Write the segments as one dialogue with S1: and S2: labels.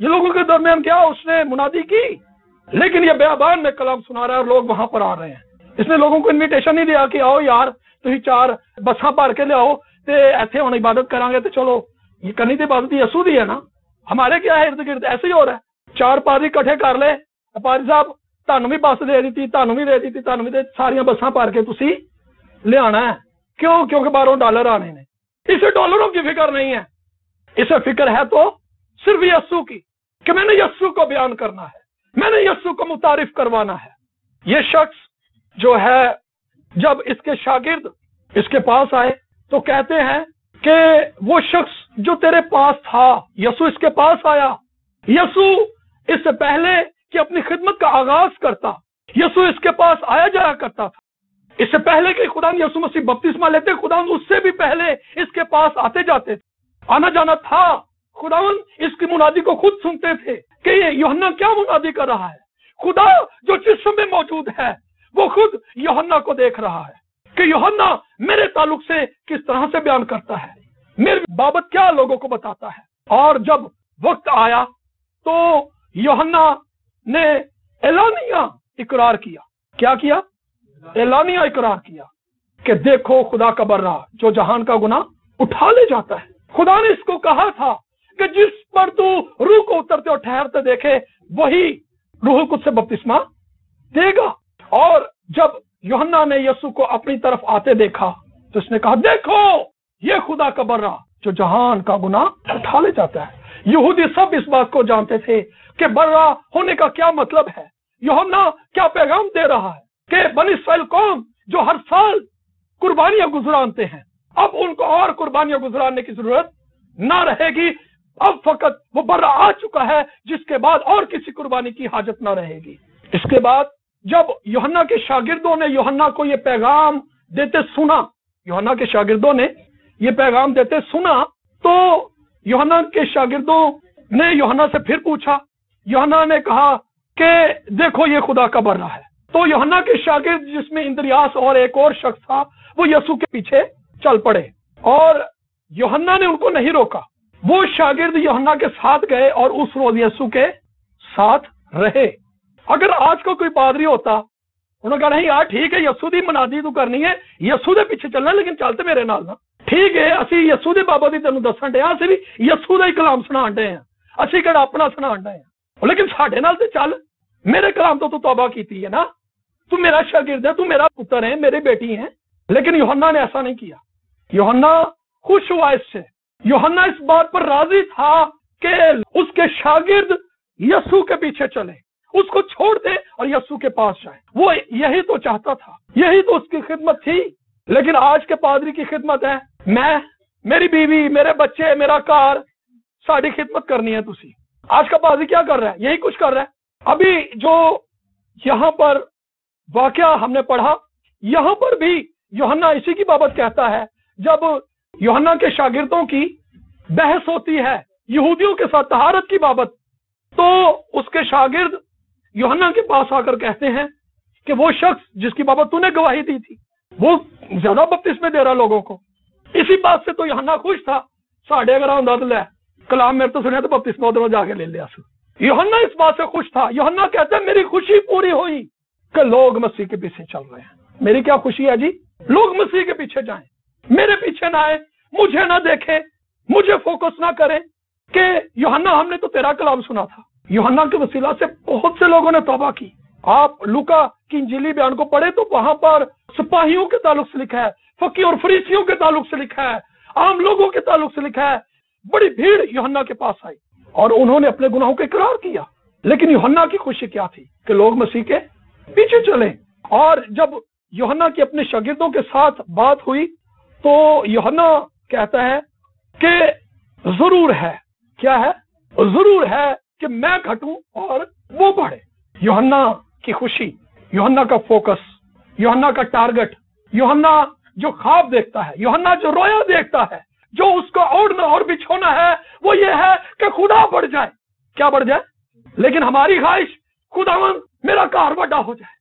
S1: یہ لوگوں کے درمیان کیا اس نے منادی کی، لیکن یہ بیابان میں کلام سنا رہا ہے اور لوگ وہاں پر آ رہے ہیں۔ اس نے لوگوں کو انویٹیشن نہیں دیا کہ آؤ یار تھی 4 بساں بھر کے لے آؤ تے ایتھے ہن عبادت کریں گے تو چلو یہ کرنی تو عبادت یسوع دی ہے نا، ہمارے کیا ہے ارد گرد ایسے ہی ہو رہا ہے۔ 4 پادری کٹھے کر لے، پادری صاحب تانوں بھی بس دے دیتی، تانوں بھی دے دیتی، تانوں بھی دے، ساریاں بساں بھر کے تسی لے آنا ہے۔ کیوں؟ کیونکہ باہروں ڈالر آنے نے۔ اسے ڈالروں کی فکر نہیں ہے، اسے فکر ہے تو صرف یسوع کی، کہ میں نے یسوع کو بیان کرنا ہے، میں نے یسوع کو متعارف کروانا ہے۔ یہ شخص جو ہے جب اس کے شاگرد اس کے پاس آئے تو کہتے ہیں کہ وہ شخص جو تیرے پاس تھا، یسوع اس کے پاس آیا۔ یسوع اس سے پہلے کہ اپنی خدمت کا آغاز کرتا، یسوع اس کے پاس آیا جایا کرتا تھا۔ اس سے پہلے کہ خدا یسوع مسیح بپتسمہ لیتے، خدا اس سے بھی پہلے اس کے پاس آتے جاتے تھے، آنا جانا تھا۔ خدا اس کی منادی کو خود سنتے تھے کہ یہ یوحنا کیا منادی کر رہا ہے۔ خدا جو جسم میں موجود ہے وہ خود یوحنا کو دیکھ رہا ہے کہ یوحنا میرے تعلق سے کس طرح سے بیان کرتا ہے، میرے بابت کیا لوگوں کو بتاتا ہے۔ اور جب وقت آیا تو یوحنا نے اعلانیہ اقرار کیا۔ کیا کیا؟ اعلانیہ اقرار کیا کہ دیکھو خدا کا برہ جو جہان کا گناہ اٹھا لے جاتا ہے۔ خدا نے اس کو کہا تھا کہ جس پر تو روح کو اترتے اور ٹھہرتے دیکھے وہی روح القدس سے بپتسمہ دے گا۔ اور جب یوحنا نے یسوع کو اپنی طرف آتے دیکھا تو اس نے کہا دیکھو یہ خدا کا برہ جو جہان کا گناہ اٹھا لے جاتا ہے۔ یہودی سب اس بات کو جانتے تھے کہ برہ ہونے کا کیا مطلب ہے، یوحنا کیا پیغام دے رہا ہے کہ بنی اسرائیل قوم جو ہر سال قربانیاں گزرانتے ہیں، اب ان کو اور قربانیاں گزرانے کی ضرورت نہ رہے گی، اب فقط وہ برہ آ چکا ہے جس کے بعد اور کسی قربانی کی حاجت نہ رہے گی۔ اس کے بعد جب یوحنا کے شاگردوں نے یوحنا کو یہ پیغام دیتے سنا، یوحنا کے شاگردوں نے یہ پیغام دیتے سنا تو یوحنا کے شاگردوں نے یوحنا سے پھر پوچھا۔ یوحنا نے کہا کہ دیکھو یہ خدا کا برہ ہے۔ تو یوحنا کے شاگرد جس میں اندریاس اور ایک اور شخص تھا وہ یسوع کے پیچھے چل پڑے اور یوحنا نے ان کو نہیں روکا۔ وہ شاگرد یوحنا کے ساتھ گئے اور اس روز یسوع کے ساتھ رہے۔ اگر آج کو کوئی پادری ہوتا انہوں نے کہا نہیں یار ٹھیک ہے یسوع دی منادی تو کرنی ہے، یسوع دے پیچھے چلنا، لیکن چلتے میرے نال نا، ٹھیک ہے اسی یسوع دے بابا دی تینوں دسن ڈے، اسی بھی یسوع دا ہی کلام سنان ڈے ہیں، اسی کہڑا اپنا سنان ڈے ہیں، لیکن ساڈے نال تے چل، میرے کلام تو توبہ کیتی ہے نا، تو میرا شاگرد ہے، تو میرا پتر ہے، میری بیٹی ہے۔ لیکن یوحنا نے ایسا نہیں کیا۔ یوحنا خوش ہوا اس سے، یوحنا اس بات پر راضی تھا کہ اس کے شاگرد یسوع کے پیچھے چلے، اس کو چھوڑ دے اور یسوع کے پاس جائے۔ وہ یہی تو چاہتا تھا، یہی تو اس کی خدمت تھی۔ لیکن آج کے پادری کی خدمت ہے میں، میری بیوی، میرے بچے، میرا کار، ساری خدمت کرنی ہے تسی۔ آج کا پادری کیا کر رہا ہے؟ یہی کچھ کر رہا ہے۔ ابھی جو یہاں پر واقعہ ہم نے پڑھا، یہاں پر بھی یوحنا اسی کی بابت کہتا ہے۔ جب یوحنا کے شاگردوں کی بحث ہوتی ہے یہودیوں کے ساتھ طہارت کی بابت، تو اس کے شاگرد یوحنا کے پاس آ کر کہتے ہیں کہ وہ شخص جس کی بابت تو نے گواہی دی تھی وہ زیادہ بپتسمے دے رہا لوگوں کو۔ اسی بات سے تو یوحنا خوش تھا، ساڑھے اگر آندا تو لے کلام میرے تو سنیا تو بپتسمہ ادھر جا کے لے لیا۔ یوحنا اس بات سے خوش تھا۔ یوحنا کہتا ہے میری خوشی پوری ہوئی کہ لوگ مسیح کے پیچھے چل رہے ہیں۔ میری کیا خوشی ہے جی؟ لوگ مسیح کے پیچھے جائیں، میرے پیچھے نہ آئے، مجھے نہ دیکھیں، مجھے فوکس نہ کریں کہ یوحنا ہم نے تو تیرا کلام سنا تھا۔ یوحنا کے وسیلہ سے بہت سے لوگوں نے توبہ کی۔ آپ لوکا کی انجیلی بیان کو پڑھے تو وہاں پر سپاہیوں کے تعلق سے لکھا ہے، فقی اور فریسیوں کے تعلق سے لکھا ہے، عام لوگوں کے تعلق سے لکھا ہے۔ بڑی بھیڑ یوحنا کے پاس آئی اور انہوں نے اپنے گناہوں کا اقرار کیا۔ لیکن یوحنا کی خوشی کیا تھی کہ لوگ مسیح کے پیچھے چلیں۔ اور جب یوحنا کی اپنے شاگردوں کے ساتھ بات ہوئی تو یوحنا کہتا ہے کہ ضرور ہے، کیا ہے؟ ضرور ہے کہ میں گھٹوں اور وہ بڑھے۔ یوحنا کی خوشی، یوحنا کا فوکس، یوحنا کا ٹارگٹ، یوحنا جو خواب دیکھتا ہے، یوحنا جو رویا دیکھتا ہے، جو اس کو اوڑھنا اور بچھونا ہے وہ یہ ہے کہ خدا بڑھ جائے۔ کیا بڑھ جائے؟ لیکن ہماری خواہش خداوند میرا کار بڑا ہو جائے،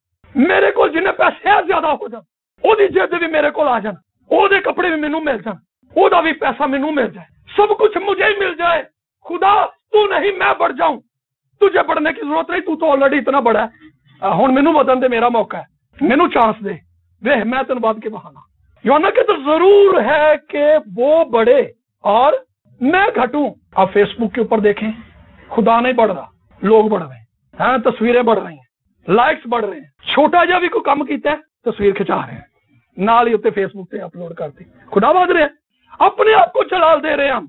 S1: میرے کو جنہیں پیسے زیادہ ہو جان، وہ دی جیب بھی میرے کو آ جان، وہ دے کپڑے بھی مینوں مل جان، وہ دا بھی پیسہ مینوں مل جائے، سب کچھ مجھے ہی مل جائے۔ خدا تو نہیں میں بڑھ جاؤں، تجھے بڑھنے کی ضرورت نہیں، تو آلریڈی اتنا بڑا ہے، ہوں مینو بدن دے، میرا موقع ہے، مینو چانس دے، میں تین بعد کے بہانا۔ یوحنا کہ تو ضرور ہے کہ وہ بڑھے اور میں گھٹوں۔ آپ فیس بک کے اوپر دیکھیں، خدا نہیں بڑھ رہا، لوگ بڑھ رہے ہیں، تصویریں بڑھ رہی ہیں، لائکس بڑھ رہے ہیں، چھوٹا جا بھی کوئی کام کیتا ہے تصویر کھچا رہے ہیں، نال ہی اتنے فیس بک پہ اپلوڈ کرتے، خدا بڑھ رہے ہیں، اپنے آپ کو جلال دے رہے ہیں ہم،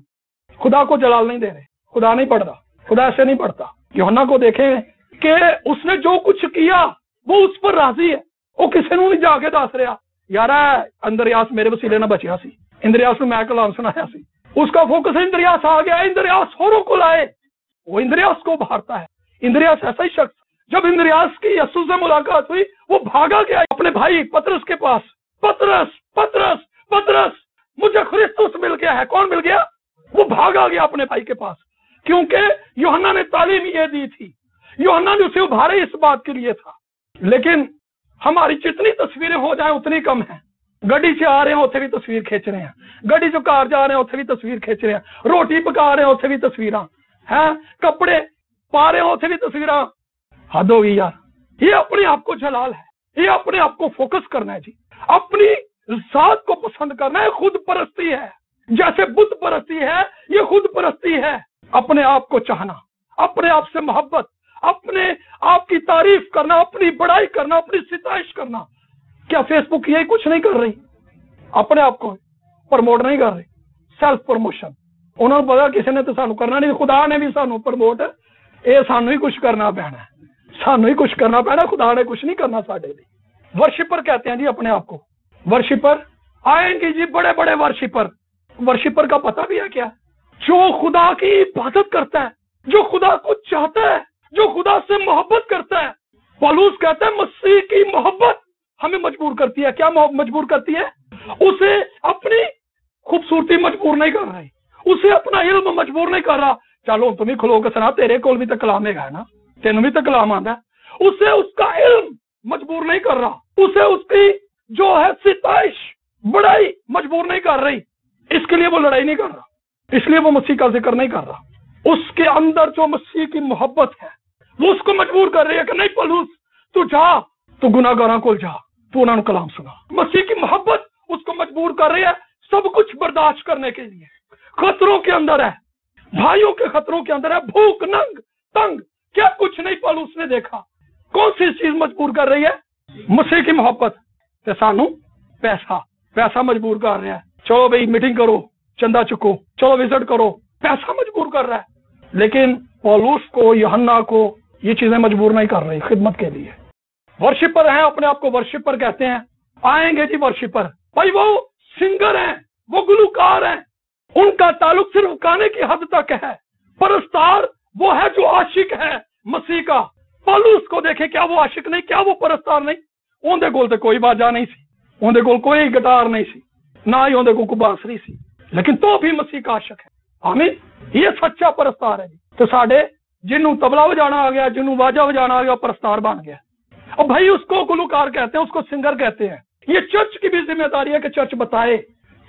S1: خدا کو جلال نہیں دے رہے۔ خدا نہیں بڑھ رہا، خدا ایسے نہیں بڑھتا۔ یوحنا کو دیکھیں کہ اس نے جو کچھ کیا وہ اس پر راضی ہے، وہ کسی نے نہیں جا کے دس رہا یار اندریاس میرے وسیلے نہ بچیا سی، اندریاس میں کلام سنایا سی، اس کا فوکس اندریاس آ گیا، اندریاس ہوروں کو لائے، وہ اندریاس کو بھارتا ہے۔ اندریاس ایسا ہی شخص، جب اندریاس کی یسوع سے ملاقات ہوئی وہ بھاگا گیا اپنے بھائی پطرس کے پاس، پطرس پطرس پطرس مجھے خرسطس مل گیا ہے۔ کون مل گیا؟ وہ بھاگا گیا اپنے بھائی کے پاس، کیونکہ یوحنا نے تعلیم یہ دی تھی، یوحنا نے اسے ابھارے اس بات کے لیے تھا۔ لیکن ہماری جتنی تصویریں ہو جائیں اتنی کم ہیں، گڈی سے آ رہے ہیں اتنے بھی تصویر کھینچ رہے ہیں، گڈی سے کار جا رہے ہیں اتنے بھی تصویر کھینچ رہے ہیں، روٹی پکا رہے ہیں اتنے بھی تصویراں ہیں، کپڑے پا رہے ہیں اتنے بھی تصویراں۔ حد ہو گئی یار، یہ اپنے آپ کو جلال ہے، یہ اپنے آپ کو فوکس کرنا ہے جی، اپنی ذات کو پسند کرنا ہے، خود پرستی ہے، جیسے بت پرستی ہے یہ خود پرستی ہے، اپنے آپ کو چاہنا، اپنے آپ سے محبت، اپنے آپ کی تعریف کرنا، اپنی بڑائی کرنا، اپنی ستائش کرنا۔ کیا فیس بک یہی کچھ نہیں کر رہی؟ اپنے آپ کو پروموٹ نہیں کر رہی، سیلف پروموشن۔ انہوں نے پتا کسی نے تو سانو کرنا نہیں، خدا نے بھی سانو پروموٹ، یہ سانو ہی کچھ کرنا پینا ہے، سانو ہی کچھ کرنا پینا، خدا نے کچھ نہیں کرنا ساڈے لیے۔ ورشپر کہتے ہیں جی اپنے آپ کو، ورشپر آئیں گے جی، بڑے بڑے ورشپر۔ ورشپر کا پتہ بھی ہے کیا؟ جو خدا کی عبادت کرتا ہے، جو خدا کو چاہتا ہے، جو خدا سے محبت کرتا ہے۔ پولس کہتا ہے مسیح کی محبت ہمیں مجبور کرتی ہے۔ کیا مجبور کرتی ہے؟ اسے اپنی خوبصورتی مجبور نہیں کر رہی، اسے اپنا علم مجبور نہیں کر رہا۔ چلو تم ہی کھلو کے سنا، تیرے کول بھی تو کلام ہے نا، تینوں بھی تو کلام آتا ہے۔ اسے اس کا علم مجبور نہیں کر رہا، اسے اس کی جو ہے ستائش، بڑائی مجبور نہیں کر رہی۔ اس کے لیے وہ لڑائی نہیں کر رہا، اس لیے وہ مسیح کا ذکر نہیں کر رہا۔ اس کے اندر جو مسیح کی محبت ہے وہ اس کو مجبور کر رہی ہے کہ نہیں پولس تو جا، تو گناہگاراں کول جا، تو انہوں نے کلام سنا۔ مسیح کی محبت اس کو مجبور کر رہی ہے سب کچھ برداشت کرنے کے لیے۔ خطروں کے اندر ہے، بھائیوں کے خطروں کے اندر ہے، بھوک، ننگ، تنگ، کیا کچھ نہیں پولس نے دیکھا۔ کون سی چیز مجبور کر رہی ہے؟ مسیح کی محبت۔ تے سانو پیسہ مجبور کر رہا ہے، چلو بھائی میٹنگ کرو، چندہ چکو، چلو وزٹ کرو، پیسہ مجبور کر رہا ہے۔ لیکن پولس کو، یوحنا کو یہ چیزیں مجبور نہیں کر رہی خدمت کے لیے۔ ورشپر ہیں، اپنے آپ کو ورشپر کہتے ہیں۔ آئیں گے جی ورشپر، بھائی وہ سنگر ہیں، وہ گلوکار ہیں، ان کا تعلق صرف گانے کی حد تک ہے۔ پرستار وہ ہے جو عاشق ہے مسیح کا۔ پولس کو دیکھیں، کیا وہ عاشق نہیں، کیا وہ پرستار نہیں؟ اندے کول تے کوئی باجا نہیں سی، اندے کول کوئی گٹار نہیں سی، نہ ہی اندے کول کوئی بانسری سی، لیکن تو بھی مسیح کا عاشق ہے۔ آمین، یہ سچا پرستار ہے جی۔ تو ساڈے جنوں تبلا بجانا آ گیا، جنوں باجا بجانا آ گیا، پرستار بن گیا۔ اور بھائی اس کو گلوکار کہتے ہیں، اس کو سنگر کہتے ہیں۔ یہ چرچ کی بھی ذمہ داری ہے کہ چرچ بتائے،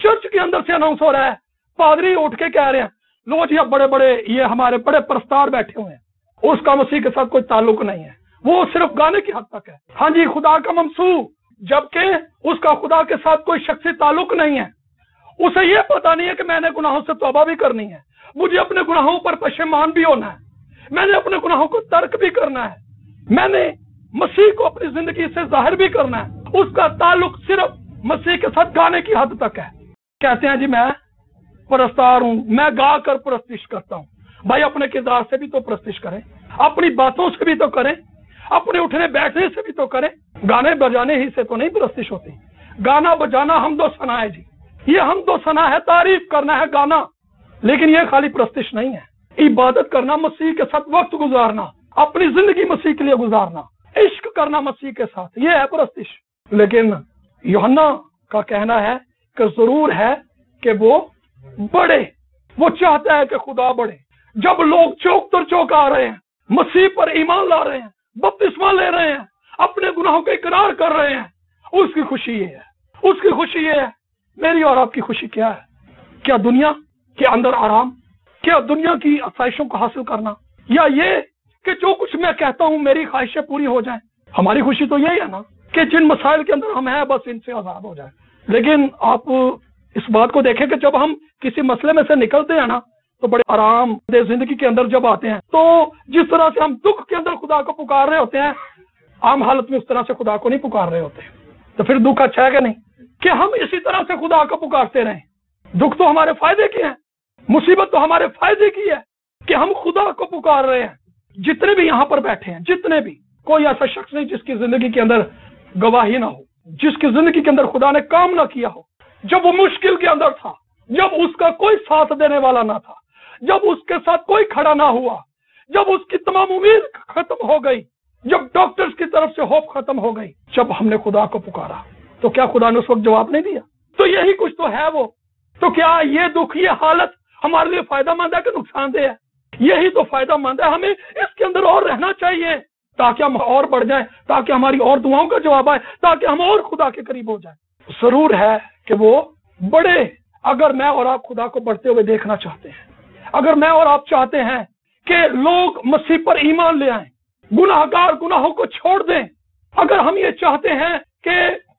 S1: چرچ کے اندر سے اناؤنس ہو رہا ہے، پادری اٹھ کے کہہ رہے ہیں لو جی اب بڑے بڑے یہ ہمارے بڑے پرستار بیٹھے ہوئے ہیں، اس کا مسیح کے ساتھ کوئی تعلق نہیں ہے، وہ صرف گانے کی حد تک ہے۔ ہاں جی، خدا کا ممسوح، جبکہ اس کا خدا کے ساتھ کوئی شخصی تعلق نہیں ہے۔ اسے یہ پتا نہیں ہے کہ میں نے گناہوں سے توبہ بھی کرنی ہے، مجھے اپنے گناہوں پر پشیمان بھی ہونا ہے، میں نے اپنے گناہوں کو ترک بھی کرنا ہے، میں نے مسیح کو اپنی زندگی سے ظاہر بھی کرنا ہے۔ اس کا تعلق صرف مسیح کے ساتھ گانے کی حد تک ہے۔ کہتے ہیں جی میں پرستار ہوں، میں گا کر پرستش کرتا ہوں۔ بھائی اپنے کردار سے بھی تو پرستش کریں، اپنی باتوں سے بھی تو کریں، اپنے اٹھنے بیٹھنے سے بھی تو کریں۔ گانے بجانے ہی سے تو نہیں پرستش ہوتی، گانا بجانا حمد و ثنا ہے جی، یہ حمد و ثنا ہے، تعریف کرنا ہے گانا، لیکن یہ خالی پرستش نہیں ہے۔ عبادت کرنا، مسیح کے ساتھ وقت گزارنا، اپنی زندگی مسیح کے لیے گزارنا، عشق کرنا مسیح کے ساتھ، یہ ہے پرستش۔ لیکن یوحنا کا کہنا ہے کہ ضرور ہے کہ وہ بڑھے، وہ چاہتا ہے کہ خدا بڑھے۔ جب لوگ چوک در چوک آ رہے ہیں، مسیح پر ایمان لا رہے ہیں، بپتسمہ لے رہے ہیں، اپنے گناہوں کا اقرار کر رہے ہیں، اس کی خوشی یہ ہے، اس کی خوشی یہ ہے۔ میری اور آپ کی خوشی کیا ہے؟ کیا دنیا کے اندر آرام، کیا دنیا کی آسائشوں کو حاصل کرنا، یا یہ کہ جو کچھ میں کہتا ہوں میری خواہشیں پوری ہو جائیں؟ ہماری خوشی تو یہی ہے نا کہ جن مسائل کے اندر ہم ہیں بس ان سے آزاد ہو جائیں۔ لیکن آپ اس بات کو دیکھیں کہ جب ہم کسی مسئلے میں سے نکلتے ہیں نا تو بڑے آرام دہ زندگی کے اندر جب آتے ہیں تو جس طرح سے ہم دکھ کے اندر خدا کو پکار رہے ہوتے ہیں، عام حالت میں اس طرح سے خدا کو نہیں پکار رہے ہوتے۔ تو پھر دکھ اچھا ہے کہ نہیں کہ ہم اسی طرح سے خدا کو پکارتے رہیں؟ دکھ تو ہمارے فائدے کی ہے، مصیبت تو ہمارے فائدے کی ہے کہ ہم خدا کو پکار رہے ہیں۔ جتنے بھی یہاں پر بیٹھے ہیں، جتنے بھی، کوئی ایسا شخص نہیں جس کی زندگی کے اندر گواہی نہ ہو، جس کی زندگی کے اندر خدا نے کام نہ کیا ہو۔ جب وہ مشکل کے اندر تھا، جب اس کا کوئی ساتھ دینے والا نہ تھا، جب اس کے ساتھ کوئی کھڑا نہ ہوا، جب اس کی تمام امید ختم ہو گئی، جب ڈاکٹرز کی طرف سے ہوپ ختم ہو گئی، جب ہم نے خدا کو پکارا تو کیا خدا نے اس وقت جواب نہیں دیا؟ تو یہی کچھ تو ہے وہ۔ تو کیا یہ دکھ، یہ حالت ہمارے لیے فائدہ مند ہے کہ نقصان دہ ہے؟ یہی تو فائدہ مند ہے۔ ہمیں اس کے اندر اور رہنا چاہیے تاکہ ہم اور بڑھ جائیں، تاکہ ہماری اور دعاؤں کا جواب آئے، تاکہ ہم اور خدا کے قریب ہو جائیں۔ ضرور ہے کہ وہ بڑے، اگر میں اور آپ خدا کو بڑھتے ہوئے دیکھنا چاہتے ہیں، اگر میں اور آپ چاہتے ہیں کہ لوگ مسیح پر ایمان لے آئیں، گناہ گار گناہوں کو چھوڑ دیں، اگر ہم یہ چاہتے ہیں کہ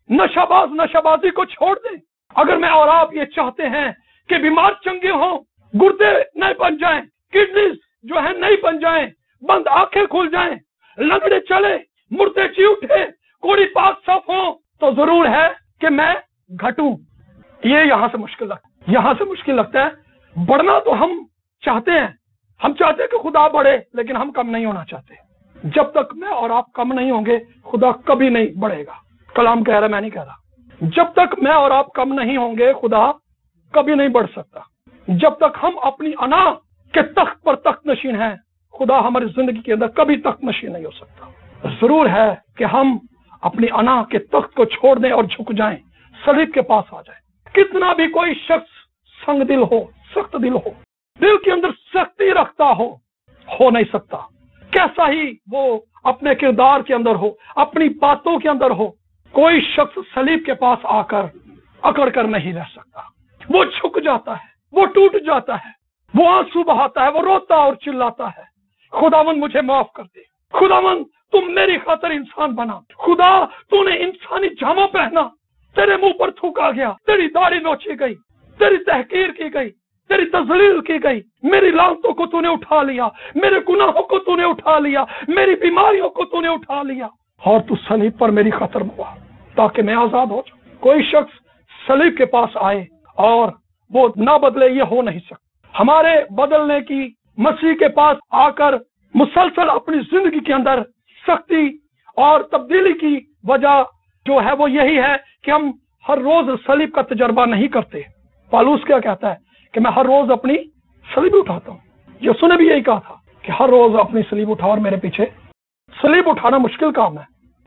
S1: نشہ باز نشہ بازی کو چھوڑ دیں، اگر میں اور آپ یہ چاہتے ہیں کہ بیمار چنگے ہوں، گردے نہیں بن جائیں، کڈنیز جو ہے نہیں بن جائیں، بند آنکھیں کھل جائیں، لنگڑے چلے، مردے جی اٹھے، کوڑی پاک صاف ہوں، تو ضرور ہے کہ میں گھٹوں۔ یہ یہاں سے مشکل لگتا ہے۔ بڑھنا تو ہم چاہتے ہیں، ہم چاہتے ہیں کہ خدا بڑھے، لیکن ہم کم نہیں ہونا چاہتے۔ جب تک میں اور آپ کم نہیں ہوں گے خدا کبھی نہیں بڑھے گا۔ کلام کہہ رہا، میں نہیں کہہ رہا۔ جب تک میں اور آپ کم نہیں ہوں گے خدا کبھی نہیں بڑھ سکتا۔ جب تک ہم اپنی انا کے تخت پر تخت نشین ہیں، خدا ہماری زندگی کے اندر کبھی تخت نشین نہیں ہو سکتا۔ ضرور ہے کہ ہم اپنی انا کے تخت کو چھوڑ دیں اور جھک جائیں، صلیب کے پاس آ جائیں۔ کتنا بھی کوئی شخص سنگ دل ہو، سخت دل ہو، دل کے اندر سختی رکھتا ہو نہیں سکتا، کیسا ہی وہ اپنے کردار کے اندر ہو، اپنی باتوں کے اندر ہو، کوئی شخص صلیب کے پاس آ کر اکڑ کر نہیں رہ سکتا۔ وہ جھک جاتا ہے، وہ ٹوٹ جاتا ہے، وہ آنسو بہاتا ہے، وہ روتا اور چلاتا ہے، خداوند مجھے معاف کر دے، خداوند تم میری خاطر انسان بنا، خدا تو نے انسانی جامہ پہنا، تیرے منہ پر تھوکا گیا، تیری داڑھی نوچی گئی، تیری تحقیر کی گئی، تیری تذلیل کی گئی، میری لعنتوں کو تو نے اٹھا لیا، میرے گناہوں کو تو نے اٹھا لیا، میری بیماریوں کو تو نے اٹھا لیا، اور تو صلیب پر میری خاطر ہوا تاکہ میں آزاد ہو جاؤں۔ کوئی شخص صلیب کے پاس آئے اور وہ نہ بدلے، یہ ہو نہیں سکتا۔ ہمارے بدلنے کی، مسیح کے پاس آ کر مسلسل اپنی زندگی کے اندر سختی اور تبدیلی کی وجہ جو ہے وہ یہی ہے کہ ہم ہر روز صلیب کا تجربہ نہیں کرتے۔ پالوس کیا کہتا ہے کہ میں ہر روز اپنی صلیب اٹھاتا ہوں۔ یسوع نے بھی یہی کہا تھا کہ ہر روز اپنی صلیب اٹھاؤ اور میرے پیچھے۔ صلیب اٹھانا مشکل کام ہے،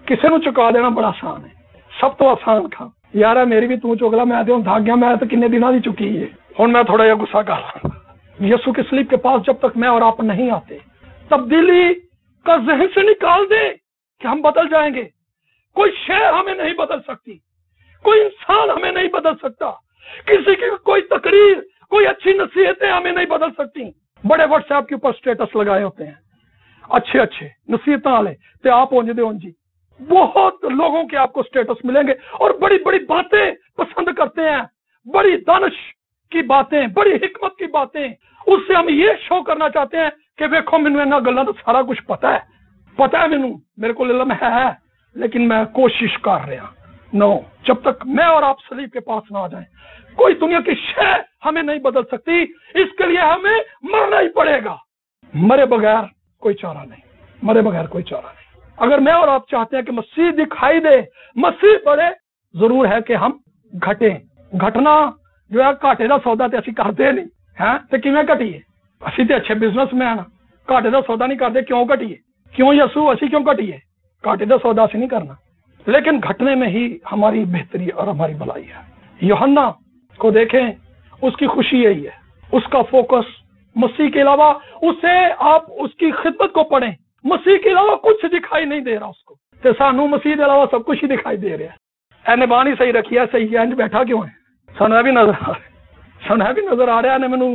S1: کسی نے چکا دینا بڑا آسان ہے، سب تو آسان کام۔ یار میری بھی تو چکلا، میں بھاگ گیا، میں تو کنے دنوں کی چکی ہے، ہوں میں تھوڑا جہا غصہ کر رہا ہوں۔ یسوع کی صلیب کے پاس جب تک میں اور آپ نہیں آتے، تبدیلی کا ذہن سے نکال دیں کہ ہم بدل جائیں گے۔ کوئی شے ہمیں نہیں بدل سکتی، کوئی انسان ہمیں نہیں بدل سکتا، کسی کی کوئی تقریر، کوئی اچھی نصیحتیں ہمیں نہیں بدل سکتی۔ بڑے واٹس ایپ کے اوپر سٹیٹس لگائے ہوتے ہیں، اچھے نصیحتیں والے تے آپ جی بہت لوگوں کے آپ کو سٹیٹس ملیں گے اور بڑی بڑی باتیں پسند کرتے ہیں، بڑی دانش کی باتیں، بڑی حکمت کی باتیں۔ اس سے ہم یہ شو کرنا چاہتے ہیں کہ دیکھو مینوں گلاں تو سارا کچھ پتا ہے مینوں، میرے کو علم ہے، لیکن میں کوشش کر رہا نو۔ جب تک میں اور آپ صلیب کے پاس نہ آ جائیں، کوئی دنیا کی شے ہمیں نہیں بدل سکتی۔ اس کے لیے ہمیں مرنا ہی پڑے گا، مرے بغیر کوئی چارہ نہیں۔ اگر میں اور آپ چاہتے ہیں کہ مسیح دکھائی دے، مسیح بڑھے، ضرور ہے کہ ہم گھٹیں۔ گھٹنا جو ہے گھاٹے کا سودا تے اسی کرتے نہیں ہے، تو کیویں گھٹیے؟ اسی تے اچھے بزنس مین، گھاٹے کا سودا نہیں کرتے، کیوں گھٹیے؟ کیوں یسوع اسی کیوں گھٹیے؟ گھاٹے کا سودا اسی نہیں کرنا، لیکن گھٹنے میں ہی ہماری بہتری اور ہماری بھلائی ہے۔ یوحنا کو دیکھیں، اس کی خوشی یہی ہے، اس کا فوکس مسیح کے علاوہ، اسے آپ اس کی خدمت کو پڑھیں، مسیح کے علاوہ کچھ دکھائی نہیں دے رہا اس کو، تو سانو مسیح کے علاوہ سب کچھ ہی دکھائی دے رہا ہے۔ اے نبان ہی صحیح رکھی ہے، صحیح ہے، بیٹھا کیوں ہے؟ سنا بھی نظر آ رہا ہے نے مینوں